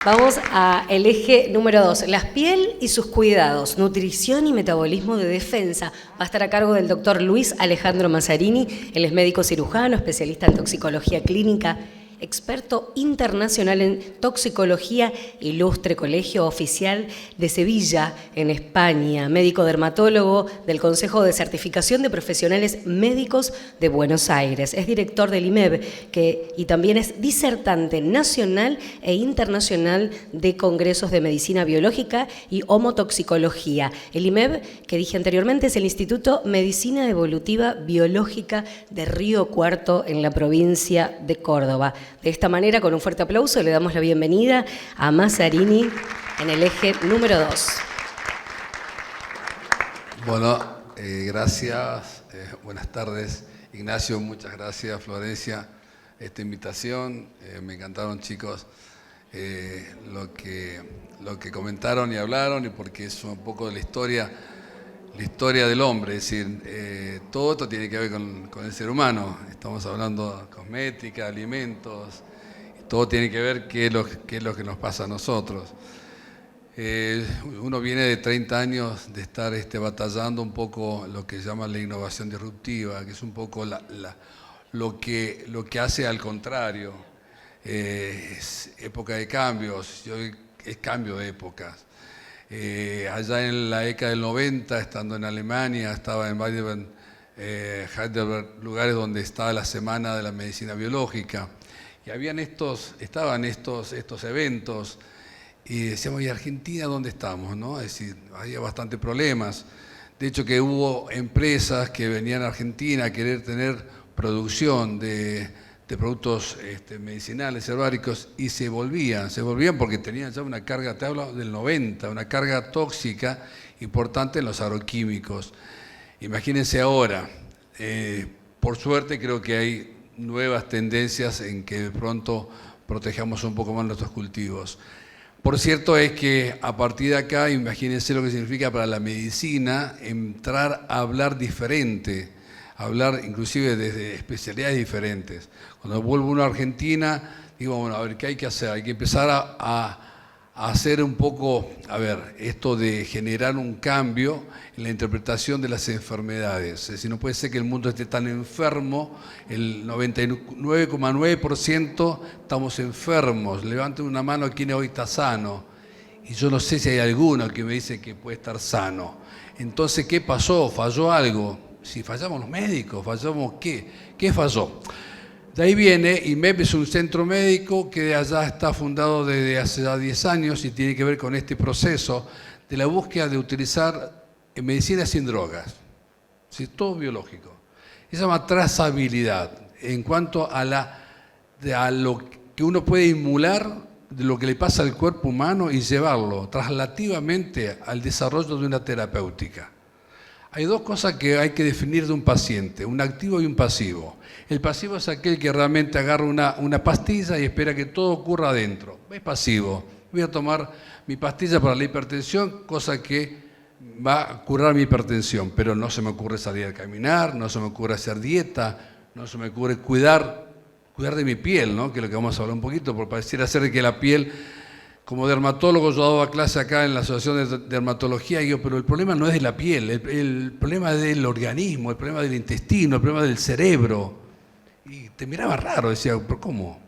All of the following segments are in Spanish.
Vamos al eje número 2, la piel y sus cuidados, nutrición y metabolismo de defensa. Va a estar a cargo del doctor Luis Alejandro Mazzarini. Él es médico cirujano, especialista en toxicología clínica, experto internacional en toxicología, ilustre Colegio Oficial de Sevilla, en España, médico dermatólogo del Consejo de Certificación de Profesionales Médicos de Buenos Aires. Es director del IMEB y también es disertante nacional e internacional de congresos de medicina biológica y homotoxicología. El IMEB, que dije anteriormente, es el Instituto Medicina Evolutiva Biológica de Río Cuarto, en la provincia de Córdoba. De esta manera, con un fuerte aplauso, le damos la bienvenida a Mazzarini en el eje número 2. Bueno, gracias. Buenas tardes. Ignacio, muchas gracias. Florencia, esta invitación. Me encantaron, chicos, lo que comentaron y hablaron, y porque es un poco de la historia del hombre. Es decir, todo esto tiene que ver con el ser humano. Estamos hablando de cosmética, alimentos, todo tiene que ver qué es lo que nos pasa a nosotros. Uno viene de 30 años de estar batallando un poco lo que llaman la innovación disruptiva, que es un poco lo que hace al contrario. Es época de cambios, es cambio de épocas. Allá en la década del 90, estando en Alemania, estaba en Heidelberg, lugares donde estaba la Semana de la Medicina Biológica, y estaban estos eventos, y decíamos, ¿y Argentina dónde estamos? ¿No? Es decir, había bastantes problemas. De hecho, que hubo empresas que venían a Argentina a querer tener producción de productos medicinales, herbáricos, y se volvían porque tenían ya una carga, te hablo del 90, una carga tóxica importante en los agroquímicos. Imagínense ahora, por suerte creo que hay nuevas tendencias en que de pronto protejamos un poco más nuestros cultivos. Por cierto es que a partir de acá, imagínense lo que significa para la medicina entrar a hablar diferente, hablar inclusive desde especialidades diferentes. Cuando vuelvo uno a Argentina, digo, bueno, a ver, ¿qué hay que hacer? Hay que empezar a hacer un poco, esto de generar un cambio en la interpretación de las enfermedades. Es decir, no puede ser que el mundo esté tan enfermo, el 99,9% estamos enfermos. Levanten una mano quien hoy está sano. Y yo no sé si hay alguno que me dice que puede estar sano. Entonces, ¿qué pasó? ¿Falló algo? Si fallamos los médicos, ¿fallamos qué? ¿Qué falló? De ahí viene, IMEB es un centro médico que de allá está fundado desde hace ya 10 años y tiene que ver con este proceso de la búsqueda de utilizar medicina sin drogas. ¿Sí? Todo biológico. Se llama trazabilidad en cuanto a lo que uno puede emular de lo que le pasa al cuerpo humano y llevarlo traslativamente al desarrollo de una terapéutica. Hay dos cosas que hay que definir de un paciente, un activo y un pasivo. El pasivo es aquel que realmente agarra una pastilla y espera que todo ocurra adentro. Es pasivo. Voy a tomar mi pastilla para la hipertensión, cosa que va a curar mi hipertensión, pero no se me ocurre salir a caminar, no se me ocurre hacer dieta, no se me ocurre cuidar de mi piel, ¿no? Que es lo que vamos a hablar un poquito, porque pareciera ser que la piel... Como dermatólogo, yo daba clase acá en la Asociación de Dermatología, y digo, pero el problema no es de la piel, el problema es del organismo, el problema del intestino, el problema del cerebro. Y te miraba raro, decía, ¿pero cómo?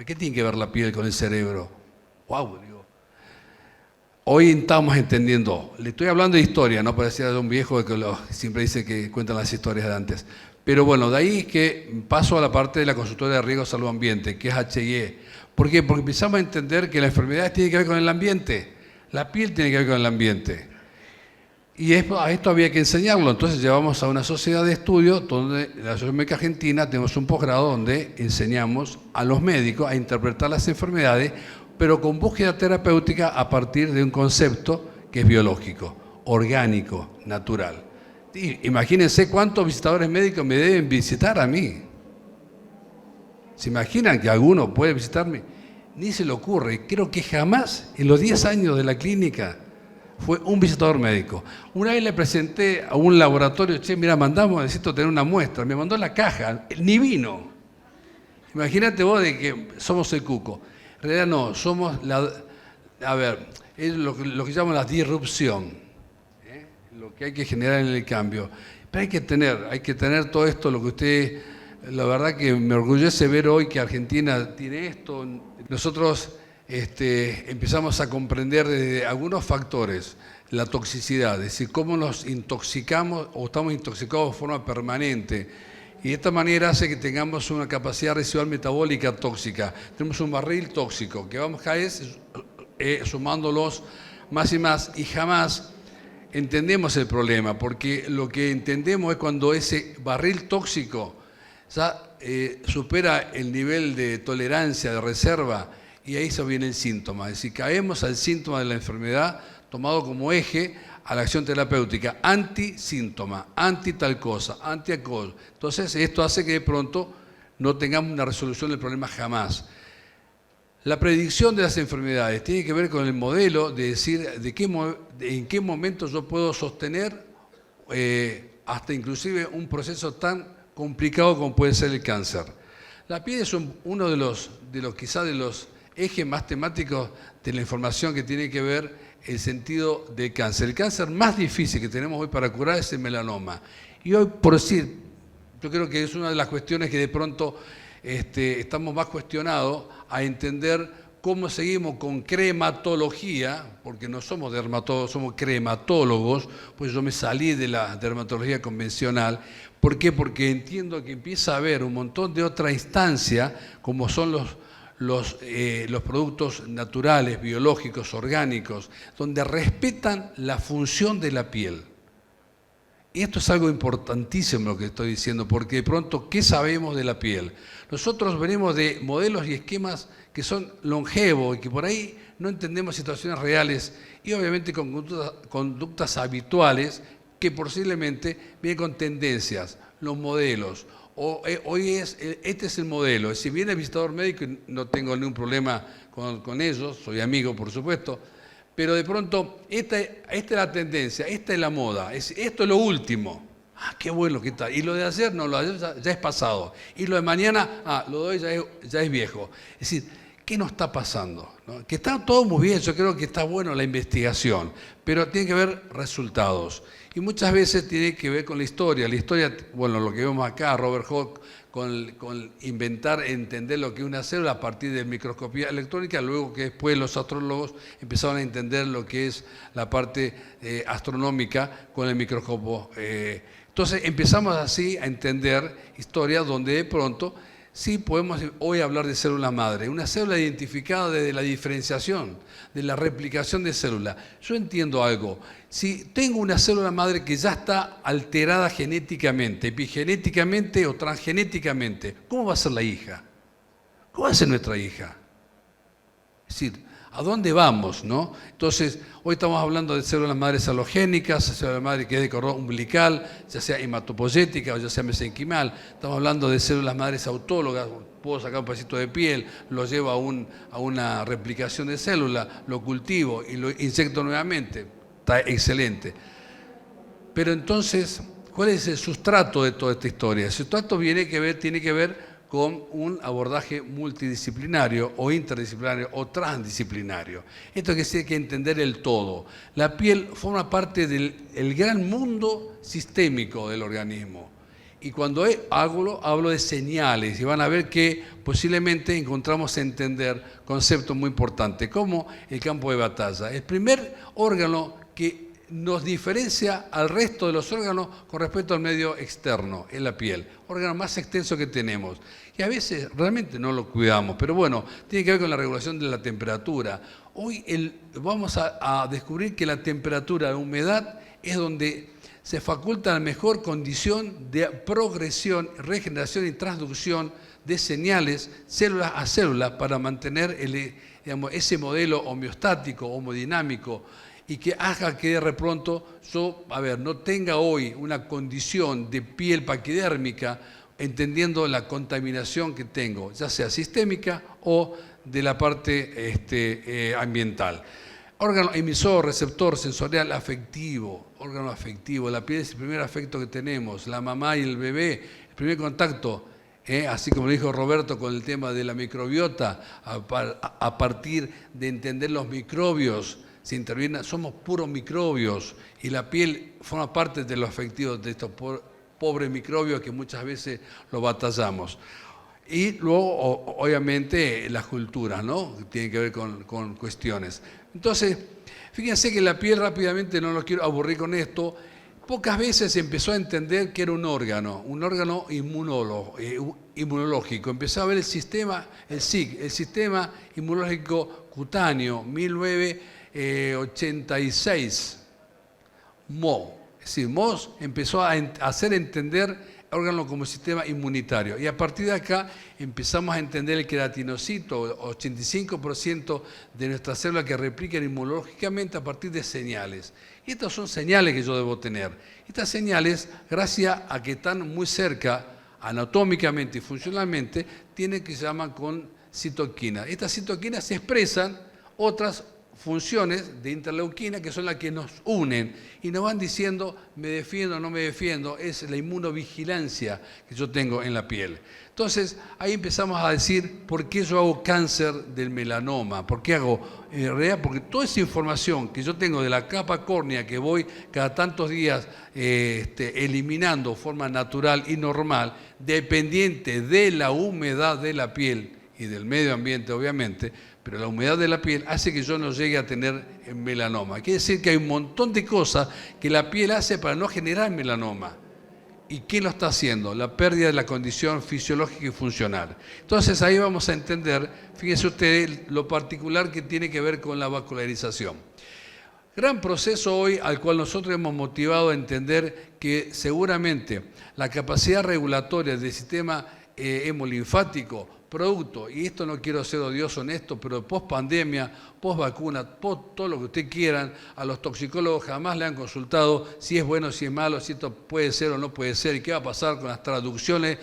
¿Qué tiene que ver la piel con el cerebro? ¡Wow! Digo. Hoy estamos entendiendo, le estoy hablando de historia, no parecía de un viejo que siempre dice que cuentan las historias de antes. Pero bueno, de ahí es que paso a la parte de la consultoría de riesgo de salud ambiente, que es HIE. ¿Por qué? Porque empezamos a entender que las enfermedades tienen que ver con el ambiente, la piel tiene que ver con el ambiente. Y a esto había que enseñarlo, entonces llevamos a una sociedad de estudio, donde en la Asociación Médica Argentina tenemos un posgrado donde enseñamos a los médicos a interpretar las enfermedades, pero con búsqueda terapéutica a partir de un concepto que es biológico, orgánico, natural. Y imagínense cuántos visitadores médicos me deben visitar a mí. ¿Se imaginan que alguno puede visitarme? Ni se le ocurre. Creo que jamás en los 10 años de la clínica fue un visitador médico. Una vez le presenté a un laboratorio, mira, necesito tener una muestra. Me mandó la caja, ni vino. Imagínate vos de que somos el cuco. En realidad no, somos a ver, es lo que llaman la disrupción, lo que hay que generar en el cambio. Pero hay que tener todo esto, lo que usted, la verdad que me orgullece ver hoy que Argentina tiene esto. Nosotros empezamos a comprender desde algunos factores la toxicidad, es decir, cómo nos intoxicamos o estamos intoxicados de forma permanente. Y de esta manera hace que tengamos una capacidad residual metabólica tóxica. Tenemos un barril tóxico que vamos cada vez sumándolos más y más, y jamás entendemos el problema, porque lo que entendemos es cuando ese barril tóxico ya supera el nivel de tolerancia, de reserva, y ahí se viene el síntoma. Es decir, caemos al síntoma de la enfermedad tomado como eje a la acción terapéutica, anti-síntoma, anti-tal cosa, anti-alcohol. Entonces, esto hace que de pronto no tengamos una resolución del problema jamás. La predicción de las enfermedades tiene que ver con el modelo de decir en qué momento yo puedo sostener hasta inclusive un proceso tan complicado como puede ser el cáncer. La piel es uno de los ejes más temáticos de la información que tiene que ver el sentido del cáncer. El cáncer más difícil que tenemos hoy para curar es el melanoma. Y hoy, por decir, yo creo que es una de las cuestiones que de pronto estamos más cuestionados a entender cómo seguimos con crematología, porque no somos dermatólogos, somos crematólogos, pues yo me salí de la dermatología convencional. ¿Por qué? Porque entiendo que empieza a haber un montón de otra instancia, como son los productos naturales, biológicos, orgánicos, donde respetan la función de la piel. Y esto es algo importantísimo lo que estoy diciendo, porque de pronto, ¿qué sabemos de la piel? Nosotros venimos de modelos y esquemas que son longevos y que por ahí no entendemos situaciones reales y obviamente con conductas habituales que posiblemente vienen con tendencias, los modelos. Este es el modelo. Si viene el visitador médico, no tengo ningún problema con ellos, soy amigo por supuesto, pero de pronto esta es la tendencia, esta es la moda, esto es lo último. Qué bueno que está. Y lo de ayer, no, lo de ayer ya es pasado. Y lo de mañana, lo de hoy ya es viejo. Es decir, ¿qué nos está pasando? ¿No? Que está todo muy bien, yo creo que está bueno la investigación, pero tiene que haber resultados. Y muchas veces tiene que ver con la historia. La historia, bueno, lo que vemos acá, Robert Hooke, con inventar, entender lo que es una célula a partir de microscopía electrónica, luego que después los astrólogos empezaron a entender lo que es la parte astronómica con el microscopio. Entonces empezamos así a entender historias donde de pronto sí podemos hoy hablar de célula madre, una célula identificada desde la diferenciación, de la replicación de células. Yo entiendo algo, si tengo una célula madre que ya está alterada genéticamente, epigenéticamente o transgenéticamente, ¿cómo va a ser la hija? ¿Cómo va a ser nuestra hija? Es decir, ¿a dónde vamos, no? Entonces, hoy estamos hablando de células madres halogénicas, células madres que es de cordón umbilical, ya sea hematopoyética o ya sea mesenquimal. Estamos hablando de células madres autólogas, puedo sacar un pedacito de piel, lo llevo a una replicación de célula, lo cultivo y lo inyecto nuevamente. Está excelente. Pero entonces, ¿cuál es el sustrato de toda esta historia? El sustrato tiene que ver con un abordaje multidisciplinario o interdisciplinario o transdisciplinario. Esto quiere decir que hay que entender el todo. La piel forma parte del gran mundo sistémico del organismo. Y cuando hablo de señales, y van a ver que posiblemente encontramos entender conceptos muy importantes, como el campo de batalla. El primer órgano que nos diferencia al resto de los órganos con respecto al medio externo, es la piel, órgano más extenso que tenemos. Y a veces realmente no lo cuidamos, pero bueno, tiene que ver con la regulación de la temperatura. Hoy vamos a descubrir que la temperatura, la humedad, es donde se faculta la mejor condición de progresión, regeneración y transducción de señales, célula a célula, para mantener ese modelo homeostático, homodinámico, y que haga que de pronto yo, no tenga hoy una condición de piel paquidérmica, entendiendo la contaminación que tengo, ya sea sistémica o de la parte ambiental. Órgano emisor, receptor, sensorial, afectivo, órgano afectivo. La piel es el primer afecto que tenemos. La mamá y el bebé, el primer contacto así como dijo Roberto con el tema de la microbiota, a partir de entender los microbios, se interviene, somos puros microbios y la piel forma parte de los afectivos de estos pobres microbios que muchas veces los batallamos. Y luego, obviamente, las culturas, ¿no? Tienen que ver con cuestiones. Entonces, fíjense que la piel rápidamente, no los quiero aburrir con esto, pocas veces se empezó a entender que era un órgano inmunológico. Empezó a ver el sistema, el SIC, el Sistema Inmunológico Cutáneo, 1986, MO. Es decir, MOS empezó a hacer entender órgano como sistema inmunitario. Y a partir de acá empezamos a entender el queratinocito, 85% de nuestras células que replican inmunológicamente a partir de señales. Y estas son señales que yo debo tener. Estas señales, gracias a que están muy cerca anatómicamente y funcionalmente, tienen que se llaman con citoquinas. Estas citoquinas se expresan otras funciones de interleuquina que son las que nos unen y nos van diciendo me defiendo o no me defiendo, es la inmunovigilancia que yo tengo en la piel. Entonces ahí empezamos a decir por qué yo hago cáncer del melanoma, por qué hago, en realidad porque toda esa información que yo tengo de la capa córnea que voy cada tantos días eliminando de forma natural y normal, dependiente de la humedad de la piel y del medio ambiente obviamente, pero la humedad de la piel hace que yo no llegue a tener melanoma. Quiere decir que hay un montón de cosas que la piel hace para no generar melanoma. ¿Y quién lo está haciendo? La pérdida de la condición fisiológica y funcional. Entonces ahí vamos a entender, fíjense ustedes, lo particular que tiene que ver con la vascularización. Gran proceso hoy al cual nosotros hemos motivado a entender que seguramente la capacidad regulatoria del sistema hemolinfático, producto, y esto no quiero ser odioso en esto, pero post pandemia, post vacuna, post todo lo que ustedes quieran, a los toxicólogos jamás le han consultado si es bueno, si es malo, si esto puede ser o no puede ser, y qué va a pasar con las traducciones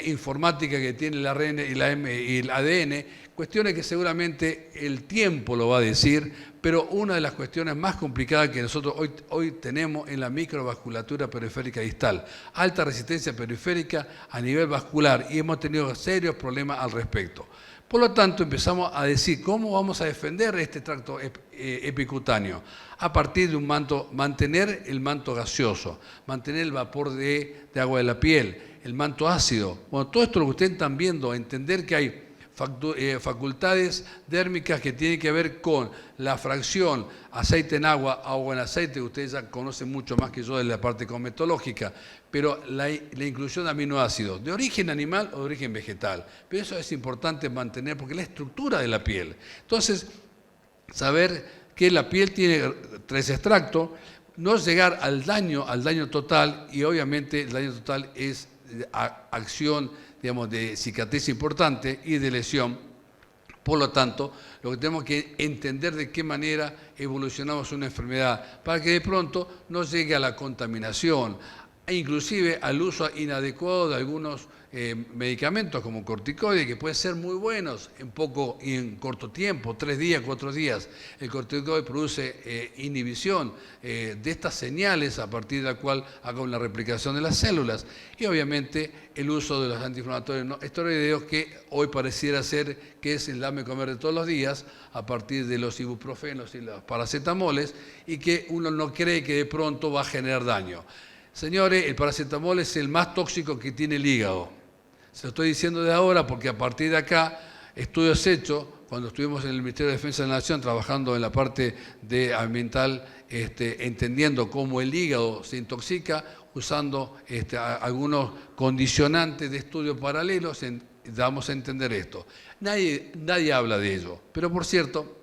informáticas que tiene el ARN y el ADN, cuestiones que seguramente el tiempo lo va a decir, pero una de las cuestiones más complicadas que nosotros hoy tenemos en la microvasculatura periférica distal, alta resistencia periférica a nivel vascular, y hemos tenido serios problemas al respecto. Por lo tanto, empezamos a decir cómo vamos a defender este tracto epicutáneo a partir de un manto, mantener el manto gaseoso, mantener el vapor de agua de la piel, el manto ácido. Bueno, todo esto lo que ustedes están viendo, entender que hay facultades dérmicas que tienen que ver con la fracción aceite en agua, agua en aceite, que ustedes ya conocen mucho más que yo de la parte cosmetológica, pero la inclusión de aminoácidos de origen animal o de origen vegetal. Pero eso es importante mantener porque es la estructura de la piel. Entonces, saber que la piel tiene 3 extractos, no llegar al daño total, y obviamente el daño total es acción, digamos, de cicatriz importante y de lesión. Por lo tanto, lo que tenemos que entender de qué manera evolucionamos una enfermedad para que de pronto no llegue a la contaminación e inclusive al uso inadecuado de algunos medicamentos como corticoides, que pueden ser muy buenos en corto tiempo, 3 días, 4 días. El corticoide produce inhibición de estas señales a partir de la cual haga una replicación de las células. Y obviamente el uso de los antiinflamatorios no esteroideos, que hoy pareciera ser que es el dame comer de todos los días a partir de los ibuprofenos y los paracetamoles, y que uno no cree que de pronto va a generar daño. Señores, el paracetamol es el más tóxico que tiene el hígado. Se lo estoy diciendo de ahora porque a partir de acá, estudios hechos, cuando estuvimos en el Ministerio de Defensa de la Nación trabajando en la parte de ambiental, entendiendo cómo el hígado se intoxica, usando algunos condicionantes de estudios paralelos, damos a entender esto. Nadie habla de ello, pero por cierto,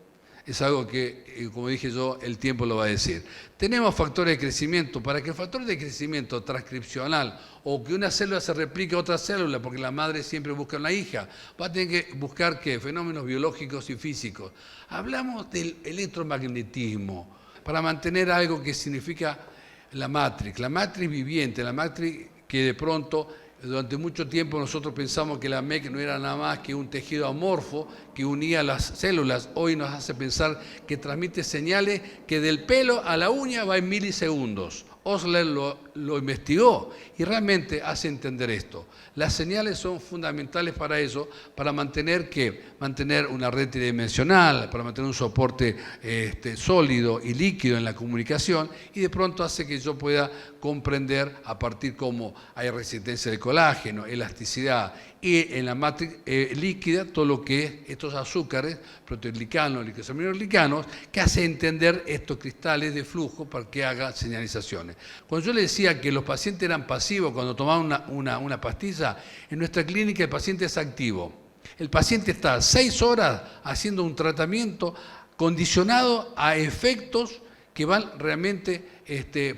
es algo que, como dije yo, el tiempo lo va a decir. Tenemos factores de crecimiento. Para que el factor de crecimiento transcripcional o que una célula se replique a otra célula, porque la madre siempre busca una hija, va a tener que buscar ¿qué? Fenómenos biológicos y físicos. Hablamos del electromagnetismo para mantener algo que significa la matrix viviente, la matrix que de pronto durante mucho tiempo nosotros pensamos que la MEC no era nada más que un tejido amorfo que unía las células. Hoy nos hace pensar que transmite señales que del pelo a la uña va en milisegundos. Osler lo investigó y realmente hace entender esto. Las señales son fundamentales para eso, para mantener una red tridimensional, para mantener un soporte sólido y líquido en la comunicación, y de pronto hace que yo pueda comprender a partir cómo hay resistencia del colágeno, elasticidad, y en la matriz líquida todo lo que es estos azúcares, proteoglicanos, glicosaminoglicanos, que hace entender estos cristales de flujo para que haga señalizaciones. Cuando yo le decía que los pacientes eran pasivos cuando tomaban una pastilla, en nuestra clínica el paciente es activo. El paciente está 6 horas haciendo un tratamiento condicionado a efectos que van realmente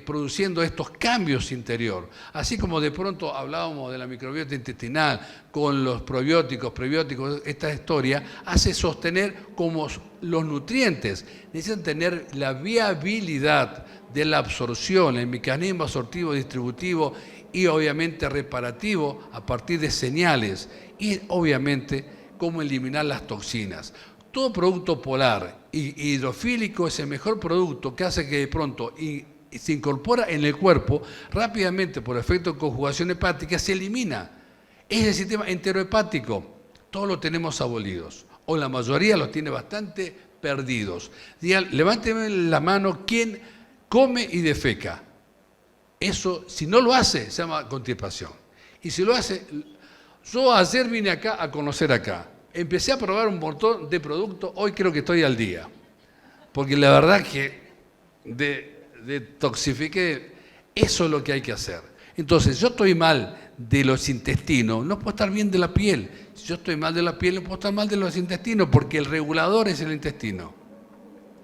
produciendo estos cambios interior. Así como de pronto hablábamos de la microbiota intestinal con los probióticos, prebióticos, esta historia hace sostener como los nutrientes necesitan tener la viabilidad de la absorción, el mecanismo absortivo distributivo y obviamente reparativo a partir de señales y obviamente cómo eliminar las toxinas. Todo producto polar y hidrofílico es el mejor producto que hace que de pronto se incorpora en el cuerpo rápidamente por efecto de conjugación hepática, se elimina. Es el sistema enterohepático. Todos lo tenemos abolidos, o la mayoría los tiene bastante perdidos. Digan, levánteme la mano quien come y defeca. Eso, si no lo hace, se llama constipación. Y si lo hace, yo ayer vine acá a conocer acá. Empecé a probar un montón de productos, hoy creo que estoy al día. Porque la verdad que detoxifiqué, eso es lo que hay que hacer. Entonces, yo estoy mal de los intestinos, no puedo estar bien de la piel. Si yo estoy mal de la piel, no puedo estar mal de los intestinos, porque el regulador es el intestino.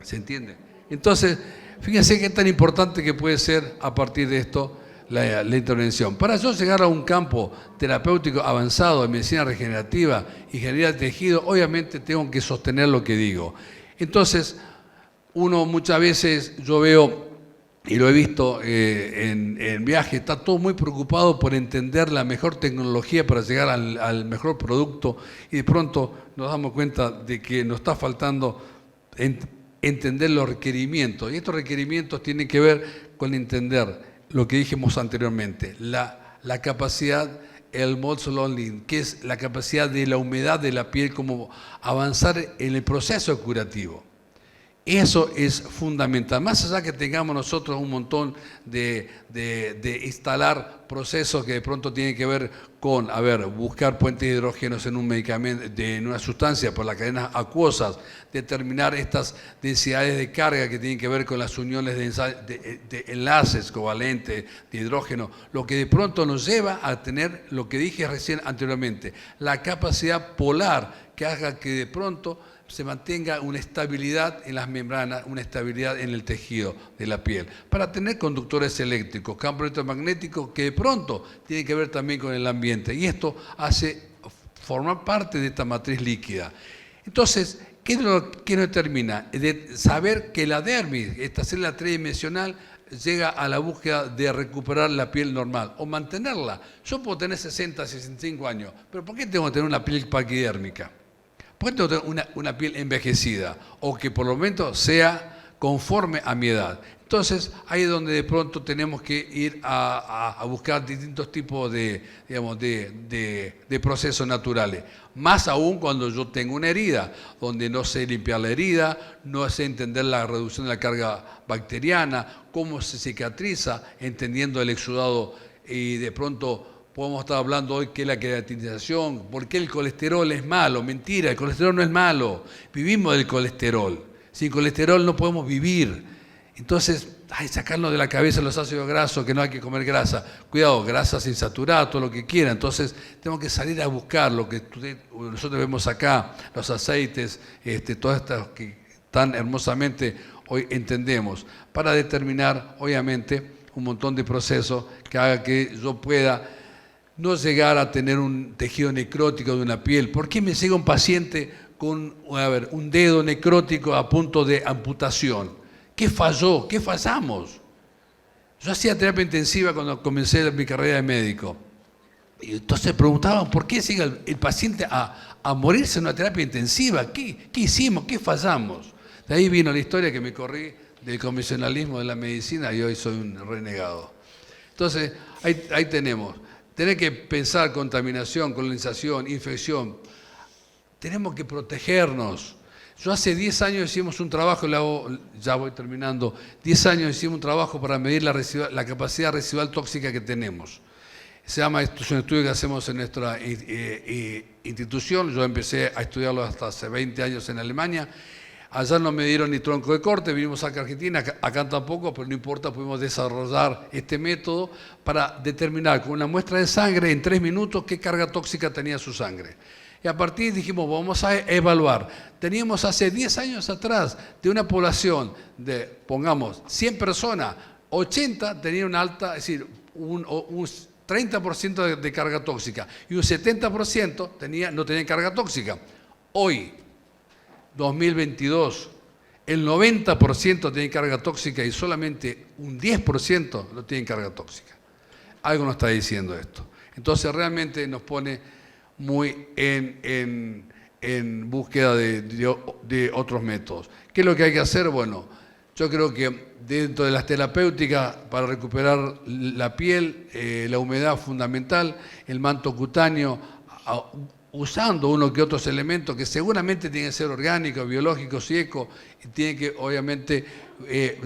¿Se entiende? Entonces, fíjense qué tan importante que puede ser a partir de esto la intervención. Para yo llegar a un campo terapéutico avanzado de medicina regenerativa, ingeniería de tejido, obviamente tengo que sostener lo que digo. Entonces, uno muchas veces, yo veo, y lo he visto en viaje, está todo muy preocupado por entender la mejor tecnología para llegar al mejor producto, y de pronto nos damos cuenta de que nos está faltando entender los requerimientos. Y estos requerimientos tienen que ver con entender lo que dijimos anteriormente, la capacidad, el Mold-Solon-Link, que es la capacidad de la humedad de la piel, como avanzar en el proceso curativo. Eso es fundamental. Más allá que tengamos nosotros un montón de instalar procesos que de pronto tienen que ver con, buscar puentes de hidrógenos en un medicamento, en una sustancia por las cadenas acuosas, determinar estas densidades de carga que tienen que ver con las uniones de enlaces covalentes de hidrógeno, lo que de pronto nos lleva a tener lo que dije recién anteriormente, la capacidad polar que haga que de pronto se mantenga una estabilidad en las membranas, una estabilidad en el tejido de la piel, para tener conductores eléctricos, campos electromagnéticos que de pronto tienen que ver también con el ambiente, y esto hace formar parte de esta matriz líquida. Entonces, ¿qué es lo que nos determina? De saber que la dermis, esta célula tridimensional, llega a la búsqueda de recuperar la piel normal o mantenerla. Yo puedo tener 60, 65 años, pero ¿por qué tengo que tener una piel paquidérmica? ¿Por qué tengo que tener una piel envejecida? O que por lo menos sea conforme a mi edad. Entonces, ahí es donde de pronto tenemos que ir a buscar distintos tipos de procesos naturales. Más aún cuando yo tengo una herida, donde no sé limpiar la herida, no sé entender la reducción de la carga bacteriana, cómo se cicatriza, entendiendo el exudado, y de pronto podemos estar hablando hoy que la queratinización, por qué el colesterol es malo. Mentira, el colesterol no es malo. Vivimos del colesterol. Sin colesterol no podemos vivir. Entonces, sacarnos de la cabeza los ácidos grasos, que no hay que comer grasa. Cuidado, grasas insaturadas, todo lo que quiera. Entonces, tenemos que salir a buscar lo que nosotros vemos acá, los aceites, todas estas que tan hermosamente hoy entendemos, para determinar, obviamente, un montón de procesos que haga que yo pueda no llegar a tener un tejido necrótico de una piel. ¿Por qué me llega un paciente con un dedo necrótico a punto de amputación? ¿Qué falló? ¿Qué fallamos? Yo hacía terapia intensiva cuando comencé mi carrera de médico. Y entonces preguntaban, ¿por qué llega el paciente a morirse en una terapia intensiva? ¿Qué hicimos? ¿Qué fallamos? De ahí vino la historia que me corrí del convencionalismo de la medicina y hoy soy un renegado. Entonces, ahí tenemos. Tener que pensar contaminación, colonización, infección. Tenemos que protegernos. Yo hace 10 años hicimos un trabajo, ya voy terminando, 10 años hicimos un trabajo para medir la capacidad residual tóxica que tenemos. Se llama, esto es un estudio que hacemos en nuestra institución, yo empecé a estudiarlo hasta hace 20 años en Alemania. Allá no me dieron ni tronco de corte, vinimos acá a Argentina, acá tampoco, pero no importa, pudimos desarrollar este método para determinar con una muestra de sangre en 3 minutos qué carga tóxica tenía su sangre. Y a partir dijimos, vamos a evaluar. Teníamos hace 10 años atrás de una población de, pongamos, 100 personas, 80 tenían una alta, es decir, un 30% de carga tóxica y un 70% no tenían carga tóxica. Hoy, 2022, el 90% tiene carga tóxica y solamente un 10% no tiene carga tóxica. Algo nos está diciendo esto. Entonces realmente nos pone muy en búsqueda de otros métodos. ¿Qué es lo que hay que hacer? Bueno, yo creo que dentro de las terapéuticas para recuperar la piel, la humedad fundamental, el manto cutáneo, usando uno que otros elementos que seguramente tienen que ser orgánicos, biológicos y eco, y tienen que obviamente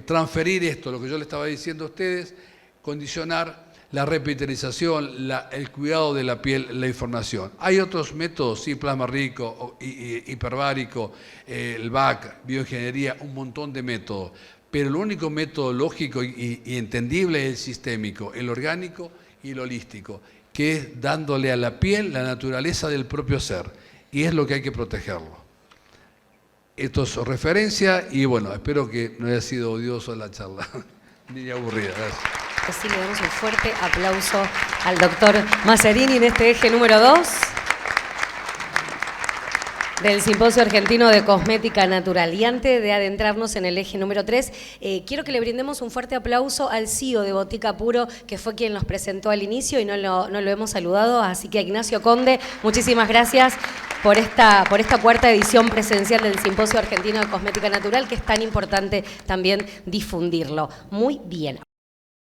transferir esto, lo que yo le estaba diciendo a ustedes, condicionar la repitalización, el cuidado de la piel, la información. Hay otros métodos, sí, plasma rico, hiperbárico, el BAC, bioingeniería, un montón de métodos, pero el único método lógico y entendible es el sistémico, el orgánico y el holístico, que es dándole a la piel la naturaleza del propio ser, y es lo que hay que protegerlo. Esto es referencia y bueno, espero que no haya sido odioso la charla, ni aburrida. Gracias. Así le damos un fuerte aplauso al doctor Mazzarini en este eje número 2 del Simposio Argentino de Cosmética Natural. Y antes de adentrarnos en el eje número 3, quiero que le brindemos un fuerte aplauso al CEO de Botica Puro, que fue quien nos presentó al inicio y no lo hemos saludado. Así que a Ignacio Conde, muchísimas gracias por esta cuarta edición presencial del Simposio Argentino de Cosmética Natural, que es tan importante también difundirlo. Muy bien.